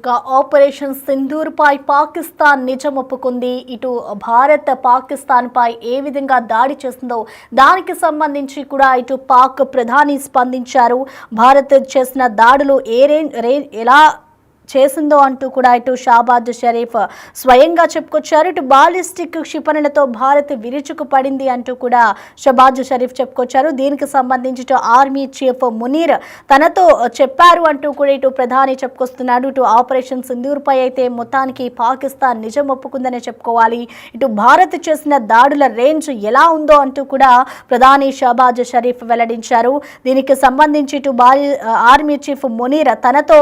ఇక ఆపరేషన్ సింధూర్ పై పాకిస్తాన్ నిజం ఒప్పుకుంది. ఇటు భారత్ పాకిస్తాన్ పై ఏ విధంగా దాడి చేస్తుందో దానికి సంబంధించి కూడా ఇటు పాక్ ప్రధాని స్పందించారు. భారత్ చేసిన దాడులు ఎలా చేసిందో అంటూ కూడా ఇటు షాబాజ్ షరీఫ్ స్వయంగా చెప్పుకొచ్చారు. ఇటు బాలిస్టిక్ క్షిపణులతో భారత్ విరుచుకు పడింది అంటూ కూడా షాబాజ్ షరీఫ్ చెప్పుకొచ్చారు. దీనికి సంబంధించి ఇటు ఆర్మీ చీఫ్ మునీర్ తనతో చెప్పారు అంటూ కూడా ఇటు ప్రధాని చెప్పుకొస్తున్నాడు. ఇటు ఆపరేషన్ సింధూర్ పై అయితే మొత్తానికి పాకిస్తాన్ నిజం ఒప్పుకుందనే చెప్పుకోవాలి. ఇటు భారత్ చేసిన దాడుల రేంజ్ ఎలా ఉందో అంటూ కూడా ప్రధాని షాబాజ్ షరీఫ్ వెల్లడించారు. దీనికి సంబంధించి ఇటు ఆర్మీ చీఫ్ మునీర్ తనతో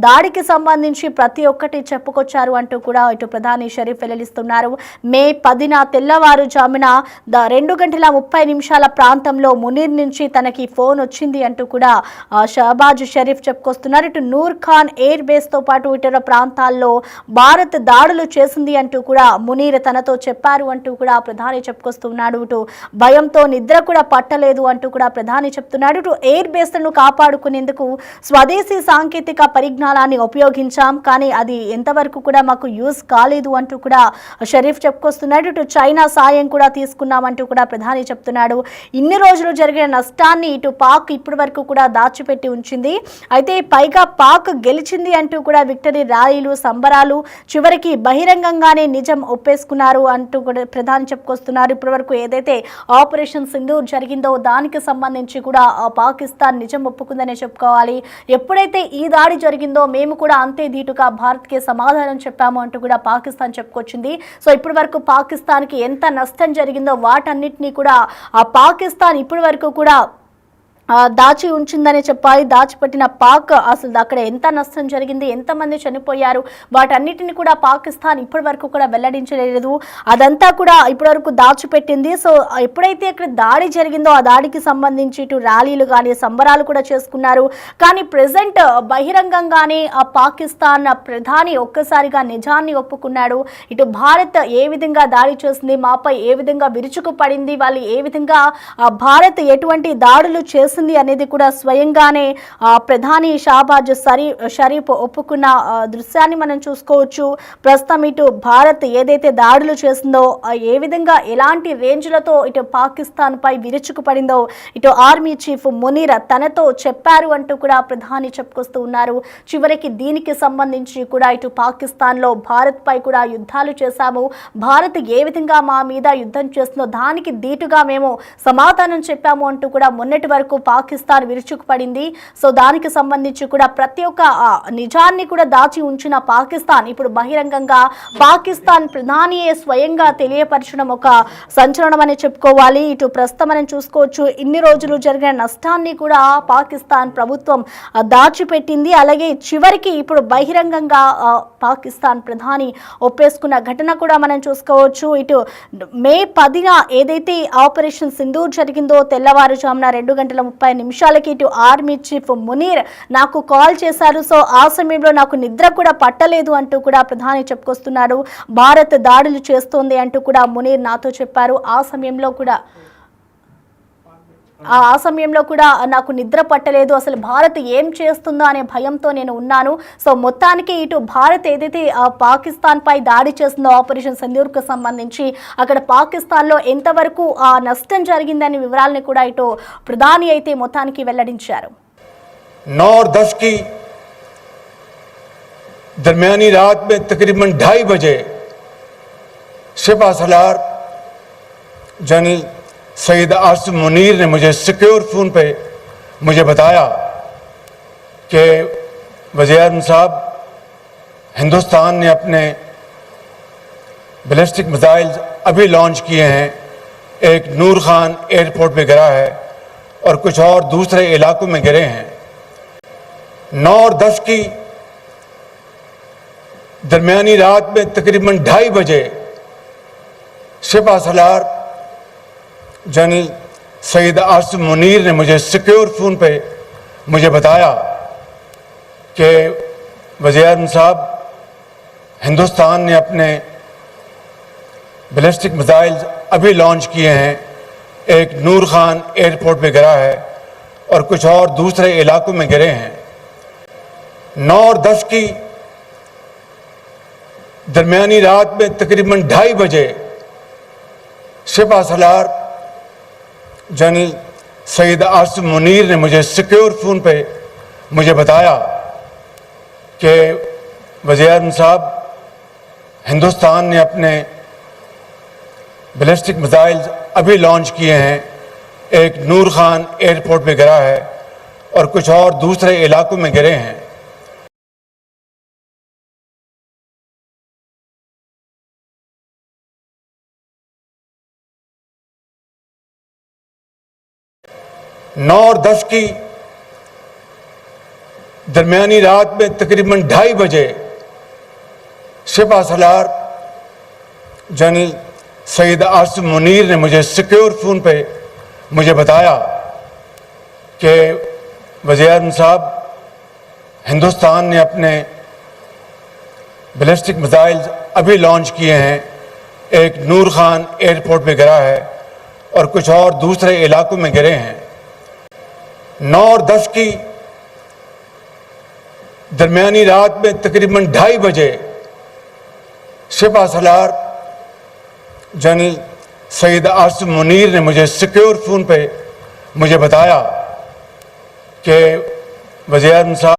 దాడికి సంబంధించి ప్రతి ఒక్కటి చెప్పుకొచ్చారు అంటూ కూడా ఇటు ప్రధాని షరీఫ్ వెల్లడిస్తున్నారు. మే 10న తెల్లవారుజామున 2:30 ప్రాంతంలో మునీర్ నుంచి తనకి ఫోన్ వచ్చింది అంటూ కూడా షహబాజ్ షరీఫ్ చెప్పుకొస్తున్నారు. ఇటు నూర్ ఖాన్ ఎయిర్ బేస్ తో పాటు ఇతర ప్రాంతాల్లో భారత్ దాడులు చేసింది అంటూ కూడా మునీర్ తనతో చెప్పారు అంటూ కూడా ప్రధాని చెప్పుకొస్తున్నాడు. ఇటు భయంతో నిద్ర కూడా పట్టలేదు అంటూ కూడా ప్రధాని చెప్తున్నాడు. ఇటు ఎయిర్ బేస్లను కాపాడుకునేందుకు స్వదేశీ సాంకేతిక పరిజ్ఞానాన్ని ఉపయోగించాం, కానీ అది ఎంతవరకు కూడా మాకు యూజ్ కాలేదు అంటూ కూడా షరీఫ్ చెప్పుకొస్తున్నాడు. ఇటు చైనా సాయం కూడా తీసుకున్నామంటూ కూడా ప్రధాని చెప్తున్నాడు. ఇన్ని రోజులు జరిగిన నష్టాన్ని ఇటు పాక్ ఇప్పటి వరకు కూడా దాచిపెట్టి ఉంచింది. అయితే పైగా పాక్ గెలిచింది అంటూ కూడా విక్టరీ ర్యాలీలు సంబరాలు చివరికి బహిరంగంగానే నిజం ఒప్పేసుకున్నారు అంటూ కూడా ప్రధాని చెప్పుకొస్తున్నారు. ఇప్పటి వరకు ఏదైతే ఆపరేషన్ సింధూర్ జరిగిందో దానికి సంబంధించి కూడా పాకిస్తాన్ నిజం ఒప్పుకుందనే చెప్పుకోవాలి. ఎప్పుడైతే ఈ దాడి జరిగిందో మేము కూడా అంతే ధీటుగా భారత్కి సమాధానం చెప్పాము అంటూ కూడా పాకిస్తాన్ చెప్పుకొచ్చింది. సో ఇప్పటి వరకు పాకిస్తాన్కి ఎంత నష్టం జరిగిందో వాటన్నిటినీ కూడా ఆ పాకిస్తాన్ ఇప్పటి వరకు కూడా దాచి ఉంచిందని చెప్పాలి. దాచిపెట్టిన పాక్ అసలు అక్కడ ఎంత నష్టం జరిగింది, ఎంతమంది చనిపోయారు, వాటన్నిటిని కూడా పాకిస్తాన్ ఇప్పటి వరకు కూడా వెల్లడించలేదు. అదంతా కూడా ఇప్పటి వరకు దాచిపెట్టింది. సో ఎప్పుడైతే అక్కడ దాడి జరిగిందో ఆ దాడికి సంబంధించి ఇటు ర్యాలీలు కానీ సంబరాలు కూడా చేసుకున్నారు. కానీ ప్రెసెంట్ బహిరంగంగానే ఆ పాకిస్తాన్ ప్రధాని ఒక్కసారిగా నిజాన్ని ఒప్పుకున్నాడు. ఇటు భారత్ ఏ విధంగా దాడి చేసింది, మాపై ఏ విధంగా విరుచుకు పడింది, వాళ్ళు ఏ విధంగా భారత్ ఎటువంటి దాడులు చేసింది అనేది కూడా స్వయంగానే ప్రధాని షాబాజ్ షరీఫ్ ఒప్పుకున్న దృశ్యాన్ని మనం చూసుకోవచ్చు. ప్రస్తుతం ఇటు భారత్ ఏదైతే దాడులు చేసిందో ఏ విధంగా ఎలాంటి రేంజ్లతో ఇటు పాకిస్తాన్ పై విరుచుకు పడిందో ఇటు ఆర్మీ చీఫ్ మునీర్ తనతో చెప్పారు అంటూ కూడా ప్రధాని చెప్పుకొస్తూ ఉన్నారు. చివరికి దీనికి సంబంధించి కూడా ఇటు పాకిస్తాన్లో భారత్ పై కూడా యుద్ధాలు చేశాము, భారత్ ఏ విధంగా మా మీద యుద్ధం చేస్తుందో దానికి ధీటుగా మేము సమాధానం చెప్పాము అంటూ కూడా మొన్నటి వరకు పాకిస్తాన్ విరుచుకుపడింది. సో దానికి సంబంధించి కూడా ప్రతి ఒక్క నిజాన్ని కూడా దాచి ఉంచిన పాకిస్తాన్ ఇప్పుడు బహిరంగంగా పాకిస్తాన్ ప్రధానియే స్వయంగా తెలియపరచడం ఒక సంచలనం అని చెప్పుకోవాలి. ఇటు ప్రస్తుతం మనం చూసుకోవచ్చు ఇన్ని రోజులు జరిగిన నష్టాన్ని కూడా పాకిస్తాన్ ప్రభుత్వం దాచిపెట్టింది. అలాగే చివరికి ఇప్పుడు బహిరంగంగా పాకిస్తాన్ ప్రధాని ఒప్పేసుకున్న ఘటన కూడా మనం చూసుకోవచ్చు. ఇటు మే 10న ఏదైతే ఆపరేషన్ సింధూర్ జరిగిందో తెల్లవారుజామున 2:30 ఇటు ఆర్మీ చీఫ్ మునీర్ నాకు కాల్ చేశారు. సో ఆ సమయంలో నాకు నిద్ర కూడా పట్టలేదు అంటూ కూడా ప్రధాని చెప్పుకొస్తున్నారు. భారత్ దాడులు చేస్తోంది అంటూ కూడా మునీర్ నాతో చెప్పారు. ఆ సమయంలో కూడా నాకు నిద్ర పట్టలేదు, అసలు భారత్ ఏం చేస్తుందో అనే భయంతో నేను ఉన్నాను. సో మొత్తానికి ఇటు భారత్ ఏదైతే పాకిస్తాన్ పై దాడి చేస్తుందో ఆపరేషన్ సింధూర్కు సంబంధించి అక్కడ పాకిస్తాన్లో ఎంతవరకు నష్టం జరిగిందనే వివరాలని కూడా ఇటు ప్రధాని అయితే మొత్తానికి వెల్లడించారు. 9:10 की दरमियानी रात में तकरीबन 2:30 बजे शिफा सलार जनरल सईद आसिफ मुनीर ने मुझे सिक्योर फ़ोन पे मुझे बताया कि वज़ीर-ए-आज़म साहब, हिंदुस्तान ने अपने बैलिस्टिक मिसाइल अभी लॉन्च किए हैं, एक नूर खान एयरपोर्ट पे गिरा है और कुछ और दूसरे इलाकों में गिरे हैं। 9:10 की दरमियानी रात में तकरीबन 2:30 बजे शिफा सलार जनरल सईद आसिफ मुनीर ने मुझे सिक्योर फ़ोन पे मुझे बताया कि वज़ीर-ए-आज़म साहब, हिंदुस्तान ने अपने बैलिस्टिक मिसाइल अभी लॉन्च किए हैं, एक नूर खान एयरपोर्ट पे गिरा है और कुछ और दूसरे इलाकों में गिरे हैं। 9 और 10 की दरमियानी रात में तकरीबन 2:30 बजे शिफा सलार जनरल सईद आसिफ मुनीर ने मुझे सिक्योर फ़ोन पे मुझे बताया कि वज़ीर-ए-आज़म साहब, हिंदुस्तान ने अपने बैलिस्टिक मिसाइल अभी लॉन्च किए हैं। एक नूर खान एयरपोर्ट पे गिरा है और कुछ और दूसरे इलाकों में गिरे हैं। नौ और 10 की दरमियानी रात में तकरीबन 2:30 बजे शिफा सलार जनरल सईद आसिफ मुनीर ने मुझे सिक्योर फ़ोन पे मुझे बताया कि वज़ीर-ए-आज़म साहब, हिंदुस्तान ने अपने बैलिस्टिक मिसाइल अभी लॉन्च किए हैं। एक नूर खान एयरपोर्ट पे गिरा है और कुछ और दूसरे इलाकों में गिरे हैं। 9 और 10 की दरमियानी रात में तकरीबन 2:30 बजे शिफा सलार जनरल सईद आसिफ मुनीर ने मुझे सिक्योर फ़ोन पे मुझे बताया कि वज़ीर-ए-आज़म साहब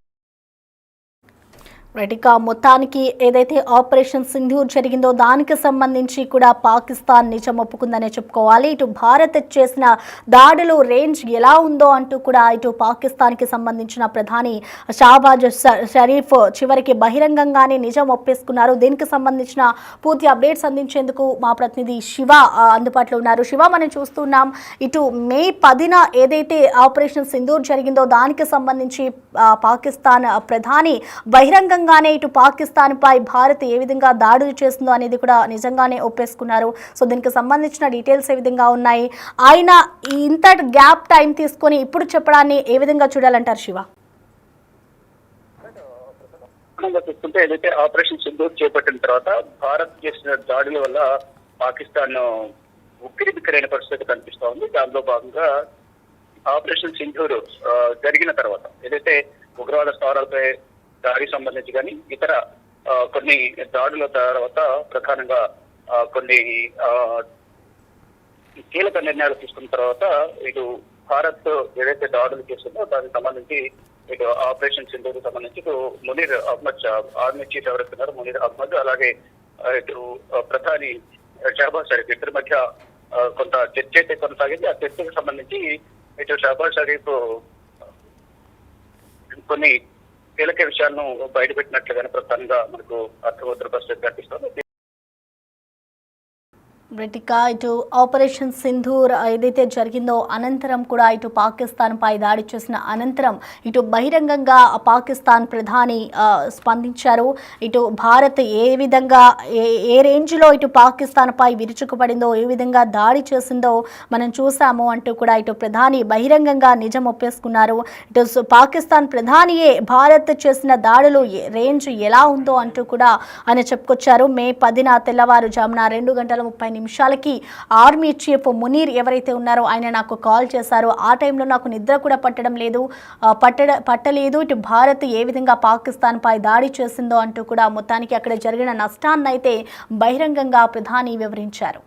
రైట్, మొత్తానికి ఏదైతే ఆపరేషన్ సింధూర్ జరిగిందో దానికి సంబంధించి కూడా పాకిస్తాన్ నిజం ఒప్పుకుందనే చెప్పుకోవాలి. ఇటు భారత్ చేసిన దాడులు రేంజ్ ఎలా ఉందో అంటూ కూడా ఇటు పాకిస్తాన్కి సంబంధించిన ప్రధాని షాబాజ్ షరీఫ్ చివరికి బహిరంగంగానే నిజం ఒప్పేసుకున్నారు. దీనికి సంబంధించిన పూర్తి అప్డేట్స్ అందించేందుకు మా ప్రతినిధి శివ అందుబాటులో ఉన్నారు. శివ, మనం చూస్తున్నాం ఇటు మే 10న ఏదైతే ఆపరేషన్ సింధూర్ జరిగిందో దానికి సంబంధించి పాకిస్తాన్ ప్రధాని బహిరంగంగా ఇటు పాకిస్తాన్ పై భారత్ ఏ విధంగా దాడులు చేస్తుందో అనేది కూడా నిజంగానే ఒప్పేసుకున్నారు. సో దీనికి సంబంధించిన డీటెయిల్స్ ఏ విధంగా ఉన్నాయి, ఆయన ఇంత గ్యాప్ టైం తీసుకొని ఇప్పుడు చెప్పడాన్ని ఏ విధంగా చూడాలంటారు శివ? చూస్తుంటే ఏదైతే ఆపరేషన్ సింధూర్ చేపట్టిన తర్వాత భారత్ చేసిన దాడుల వల్ల పాకిస్తాన్ ఉక్కిరి బిక్కిరైన పరిస్థితి కనిపిస్తా ఉంది. దానిలో భాగంగా ఆపరేషన్ సింధూర్ జరిగిన తర్వాత ఏదైతే ఉగ్రవాద స్థావరాలపై దాడికి సంబంధించి కానీ ఇతర కొన్ని దాడుల తర్వాత ప్రధానంగా కొన్ని కీలక నిర్ణయాలు తీసుకున్న తర్వాత ఇటు భారత్ ఏదైతే దాడులు చేస్తుందో దానికి సంబంధించి ఇటు ఆపరేషన్ సింధూర్ సంబంధించి ఇటు మునీర్ అహ్మద్ ఆర్మీ చీఫ్ ఎవరైతున్నారు మునీర్ అహ్మద్, అలాగే ఇటు ప్రధాని షహబాజ్ షరీఫ్ ఇద్దరి మధ్య కొంత చర్చ అయితే కొనసాగింది. ఆ చర్చకు సంబంధించి ఇటు షహబాజ్ షరీఫ్ కొన్ని కీలక విషయాలను బయటపెట్టినట్లుగానే ప్రధానంగా మనకు అర్థమవుతున్న పరిస్థితి కనిపిస్తుంది. ఇటు ఆపరేషన్ సింధూర్ ఏదైతే జరిగిందో అనంతరం కూడా ఇటు పాకిస్తాన్ పై దాడి చేసిన అనంతరం ఇటు బహిరంగంగా పాకిస్తాన్ ప్రధాని స్పందించారు. ఇటు భారత్ ఏ విధంగా ఏ రేంజ్లో ఇటు పాకిస్తాన్ పై విరుచుకుపడిందో, ఏ విధంగా దాడి చేసిందో మనం చూసాము అంటూ కూడా ఇటు ప్రధాని బహిరంగంగా నిజం ఒప్పేసుకున్నారు. ఇటు పాకిస్తాన్ ప్రధానియే భారత్ చేసిన దాడులు రేంజ్ ఎలా ఉందో అంటూ కూడా ఆయన చెప్పుకొచ్చారు. మే 10న తెల్లవారుజామున 2:30 నిమిషాలకి ఆర్మీ చీఫ్ మునీర్ ఎవరైతే ఉన్నారో ఆయన నాకు కాల్ చేశారు. ఆ టైంలో నాకు నిద్ర కూడా పట్టలేదు. ఇటు భారత్ ఏ విధంగా పాకిస్తాన్ పై దాడి చేసిందో అంటూ కూడా మొత్తానికి అక్కడ జరిగిన నష్టాన్నైతే బహిరంగంగా ప్రధాని వివరించారు.